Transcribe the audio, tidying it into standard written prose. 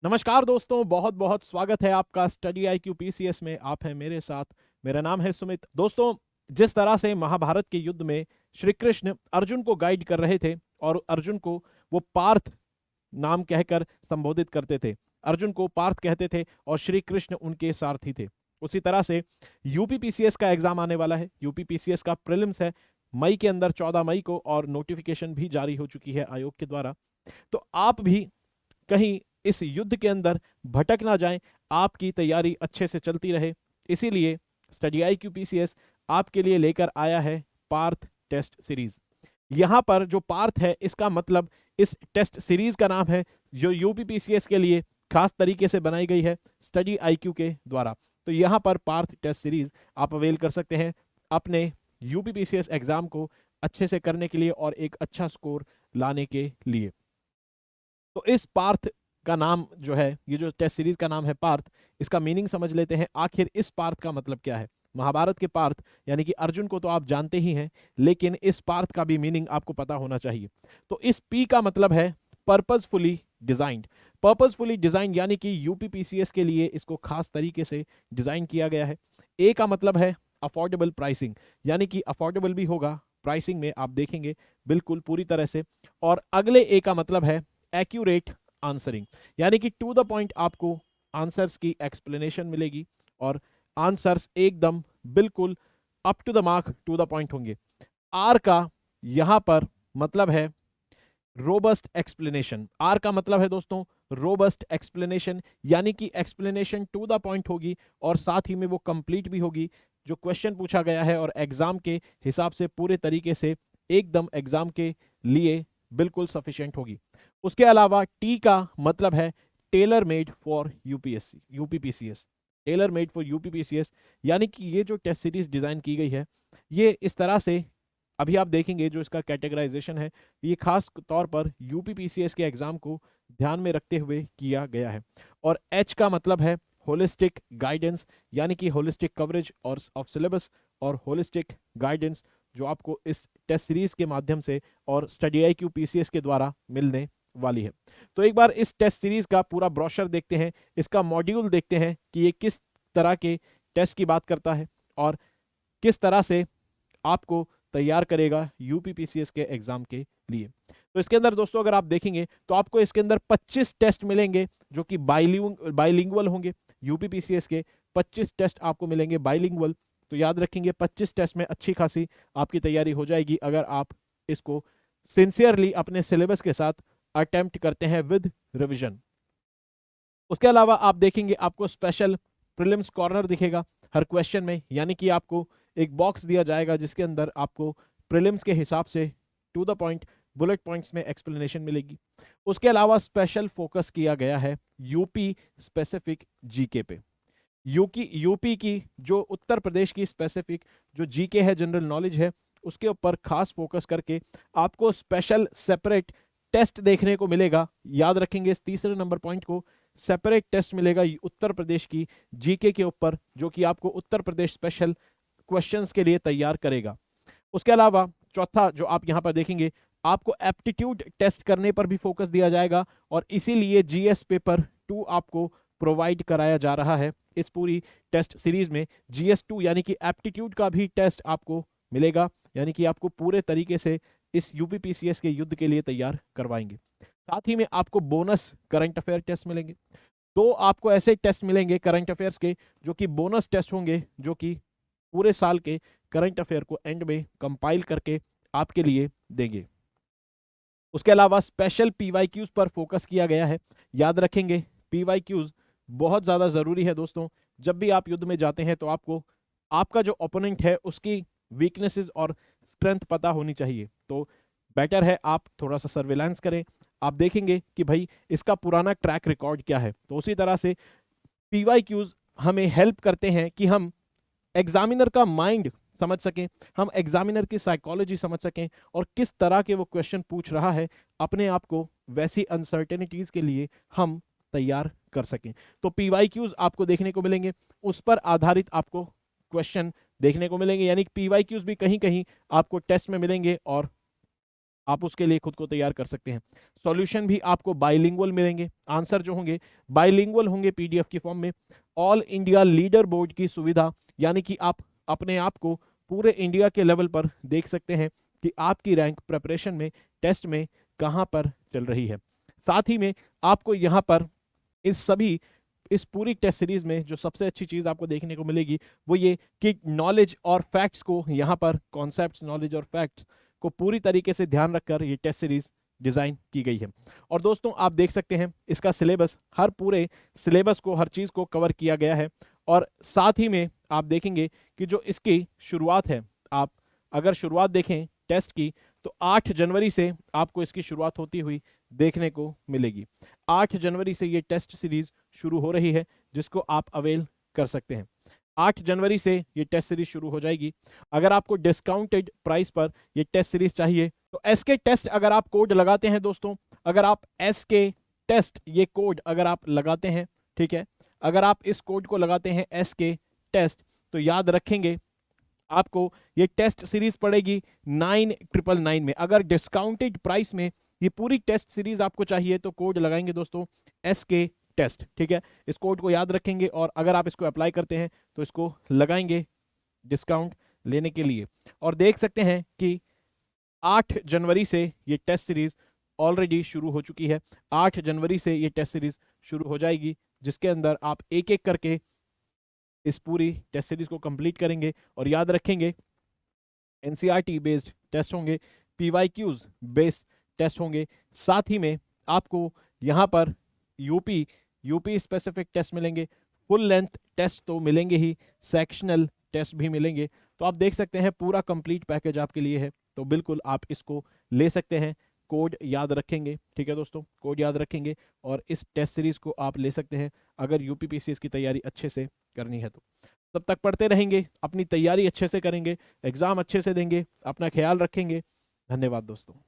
नमस्कार दोस्तों, बहुत बहुत स्वागत है आपका स्टडी IQ PCS में। आप हैं मेरे साथ। मेरा नाम है सुमित। दोस्तों, जिस तरह से महाभारत के युद्ध में श्री कृष्ण अर्जुन को गाइड कर रहे थे और अर्जुन को वो पार्थ नाम कहकर संबोधित करते थे, अर्जुन को पार्थ कहते थे और श्री कृष्ण उनके सारथी थे, उसी तरह से यूपी PCS का एग्जाम आने वाला है। यूपी PCS का प्रीलिम्स है मई के अंदर, 14 मई को, और नोटिफिकेशन भी जारी हो चुकी है आयोग के द्वारा। तो आप भी कहीं इस युद्ध के अंदर भटक ना जाएं, आपकी तैयारी अच्छे से चलती रहे, इसीलिए स्टडी IQ PCS आपके लिए लेकर आया है पार्थ टेस्ट सीरीज। यहां पर जो पार्थ है, इसका मतलब इस टेस्ट सीरीज का नाम है जो यूपी PCS के लिए खास तरीके से बनाई गई है स्टडी IQ के द्वारा। तो यहां पर पार्थ टेस्ट सीरीज आप अवेल कर सकते हैं अपने यूपी PCS एग्जाम को अच्छे से करने के लिए और एक अच्छा स्कोर लाने के लिए। तो इस पार्थ का नाम जो है, ये जो टेस्ट सीरीज का नाम है पार्थ, इसका मीनिंग समझ लेते हैं। आखिर इस पार्थ का मतलब क्या है? महाभारत के पार्थ यानी कि अर्जुन को तो आप जानते ही हैं, लेकिन इस पार्थ का भी मीनिंग आपको पता होना चाहिए। तो इस पी का मतलब है पर्पजफुली डिजाइंड। पर्पजफुली डिजाइन यानी कि यूपी PCS के लिए इसको खास तरीके से डिजाइन किया गया है। ए का मतलब है अफोर्डेबल प्राइसिंग, यानी कि अफोर्डेबल भी होगा, प्राइसिंग में आप देखेंगे बिल्कुल पूरी तरह से। और अगले ए का मतलब है एक्यूरेट आंसरिंग, यानी कि टू द पॉइंट आपको आंसर्स की एक्सप्लेनेशन मिलेगी और आंसर्स एकदम बिल्कुल up to the mark, to the point होंगे। आर का यहां पर मतलब है रोबस्ट एक्सप्लेनेशन। आर का मतलब है दोस्तों रोबस्ट एक्सप्लेनेशन, यानी कि एक्सप्लेनेशन टू द पॉइंट होगी और साथ ही में वो कंप्लीट भी होगी। जो क्वेश्चन पूछा गया है और एग्जाम के हिसाब से पूरे तरीके से एकदम एग्जाम के लिए बिल्कुल सफिशिएंट होगी। उसके अलावा टी का मतलब है tailor made for UPSC, UP PCS, tailor made for UP PCS, यानी कि ये जो टेस्ट सीरीज डिजाइन की गई है, ये इस तरह से अभी आप देखेंगे जो इसका कैटेगराइजेशन है, ये खास तौर पर यूपी PCS के एग्जाम को ध्यान में रखते हुए किया गया है। और एच का मतलब है होलिस्टिक गाइडेंस, यानी कि होलिस्टिक कवरेज और ऑफ सिलेबस और होलिस्टिक गाइडेंस जो आपको इस टेस्ट सीरीज के माध्यम से और स्टडी IQ PCS के द्वारा मिलने वाली है। तो एक बार इस टेस्ट सीरीज का पूरा ब्रोशर देखते हैं, इसका मॉड्यूल देखते हैं कि ये किस तरह के टेस्ट की बात करता है और किस तरह से आपको तैयार करेगा यूपी PCS के एग्जाम के लिए। तो इसके अंदर दोस्तों अगर आप देखेंगे तो आपको इसके अंदर 25 टेस्ट मिलेंगे जो कि बाइलिंगुअल होंगे। यूपी PCS के 25 टेस्ट आपको मिलेंगे बाइलिंगुअल। तो याद रखेंगे 25 टेस्ट में अच्छी खासी आपकी तैयारी हो जाएगी अगर आप इसको सिंसियरली अपने सिलेबस के साथ अटेम्प्ट करते हैं विद रिविजन। उसके अलावा आप देखेंगे आपको स्पेशल प्रीलिम्स कॉर्नर दिखेगा हर क्वेश्चन में, यानी कि आपको एक बॉक्स दिया जाएगा जिसके अंदर आपको प्रीलिम्स के हिसाब से to the point bullet points में एक्सप्लेनेशन मिलेगी। उसके अलावा स्पेशल फोकस किया गया है यूपी स्पेसिफिक जीके पे। यूपी की जो उत्तर प्रदेश की स्पेसिफिक जो जीके है, जनरल नॉलेज है, उसके ऊपर खास फोकस करके आपको स्पेशल सेपरेट टेस्ट देखने को मिलेगा। याद रखेंगे इस तीसरे नंबर पॉइंट को, सेपरेट टेस्ट मिलेगा उत्तर प्रदेश की जीके के ऊपर, जो कि आपको उत्तर प्रदेश स्पेशल क्वेश्चंस के लिए तैयार करेगा। उसके अलावा चौथा जो आप यहां पर देखेंगे, आपको एप्टीट्यूड टेस्ट करने पर भी फोकस दिया जाएगा और इसीलिए GS पेपर 2 आपको प्रोवाइड कराया जा रहा है इस पूरी टेस्ट सीरीज में। GS2 यानी कि एप्टीट्यूड का भी टेस्ट आपको मिलेगा, यानी कि आपको पूरे तरीके से इस यूपी PCS के युद्ध के लिए तैयार करवाएंगे। साथ ही में आपको बोनस करंट अफेयर टेस्ट मिलेंगे। दो आपको ऐसे टेस्ट मिलेंगे करंट अफेयर्स के जो कि बोनस टेस्ट होंगे, जो कि पूरे साल के करंट अफेयर को एंड में कंपाइल करके आपके लिए देंगे। उसके अलावा स्पेशल PYQs पर फोकस किया गया है। याद रखेंगे PYQs बहुत ज़्यादा ज़रूरी है दोस्तों। जब भी आप युद्ध में जाते हैं तो आपको आपका जो ओपोनेंट है उसकी वीकनेसेस और स्ट्रेंथ पता होनी चाहिए। तो बेटर है आप थोड़ा सा सर्वेलेंस करें, आप देखेंगे कि भाई इसका पुराना ट्रैक रिकॉर्ड क्या है। तो उसी तरह से PYQs हमें हेल्प करते हैं कि हम एग्जामिनर का माइंड समझ सकें, हम एग्जामिनर की साइकोलॉजी समझ सकें और किस तरह के वो क्वेश्चन पूछ रहा है, अपने आप को वैसी अनसर्टेनिटीज के लिए हम तैयार कर सकें। तो PYQs आपको देखने को मिलेंगे, उस पर आधारित आपको क्वेश्चन देखने को मिलेंगे, यानी PYQs भी कहीं कहीं आपको टेस्ट में मिलेंगे और आप उसके लिए खुद को तैयार कर सकते हैं। सॉल्यूशन भी आपको बाइलिंगुअल मिलेंगे, आंसर जो होंगे बाइलिंगुअल होंगे पीडीएफ की फॉर्म में। ऑल इंडिया लीडर बोर्ड की सुविधा, यानी कि आप अपने आप को पूरे इंडिया के लेवल पर देख सकते हैं कि आपकी रैंक प्रिपरेशन में, टेस्ट में कहाँ पर चल रही है। साथ ही में आपको यहाँ पर इस पूरी टेस्ट सीरीज में जो सबसे अच्छी चीज आपको देखने को मिलेगी वो ये कि नॉलेज और फैक्ट्स को, यहाँ पर कॉन्सेप्ट्स, नॉलेज और फैक्ट्स को पूरी तरीके से ध्यान रखकर ये टेस्ट सीरीज डिजाइन की गई है। और दोस्तों आप देख सकते हैं इसका सिलेबस, हर पूरे सिलेबस को, हर चीज को कवर किया गया है। और साथ ही में आप देखेंगे कि जो इसकी शुरुआत है, आप अगर शुरुआत देखें टेस्ट की तो 8 जनवरी से आपको इसकी शुरुआत होती हुई देखने को मिलेगी। 8 जनवरी से ये टेस्ट सीरीज शुरू हो रही है जिसको आप अवेल कर सकते हैं। 8 जनवरी से ये टेस्ट सीरीज शुरू हो जाएगी। अगर आपको डिस्काउंटेड प्राइस पर ये टेस्ट सीरीज चाहिए तो एसके टेस्ट अगर आप कोड लगाते हैं दोस्तों, अगर आप एसके टेस्ट ये कोड अगर आप लगाते हैं, ठीक है, अगर आप इस कोड को लगाते हैं एसके टेस्ट, तो याद रखेंगे आपको ये टेस्ट सीरीज पड़ेगी 9999 में। अगर डिस्काउंटेड प्राइस में ये पूरी टेस्ट सीरीज आपको चाहिए तो कोड लगाएंगे दोस्तों एसके टेस्ट, ठीक है। इस कोड को याद रखेंगे और अगर आप इसको अप्लाई करते हैं तो इसको लगाएंगे डिस्काउंट लेने के लिए। और देख सकते हैं कि 8 जनवरी से ये टेस्ट सीरीज ऑलरेडी शुरू हो चुकी है। 8 जनवरी से ये टेस्ट सीरीज शुरू हो जाएगी जिसके अंदर आप एक एक करके इस पूरी टेस्ट सीरीज को कंप्लीट करेंगे। और याद रखेंगे एनसीईआरटी बेस्ड टेस्ट होंगे, पीवाईक्यूज बेस्ड टेस्ट होंगे, साथ ही में आपको यहाँ पर यूपी स्पेसिफिक टेस्ट मिलेंगे, फुल लेंथ टेस्ट तो मिलेंगे ही, सेक्शनल टेस्ट भी मिलेंगे। तो आप देख सकते हैं पूरा कंप्लीट पैकेज आपके लिए है, तो बिल्कुल आप इसको ले सकते हैं। कोड याद रखेंगे, ठीक है दोस्तों, कोड याद रखेंगे और इस टेस्ट सीरीज को आप ले सकते हैं अगर यूपीपीसीएस की तैयारी अच्छे से करनी है तो। तब तक पढ़ते रहेंगे, अपनी तैयारी अच्छे से करेंगे, एग्जाम अच्छे से देंगे, अपना ख्याल रखेंगे। धन्यवाद दोस्तों।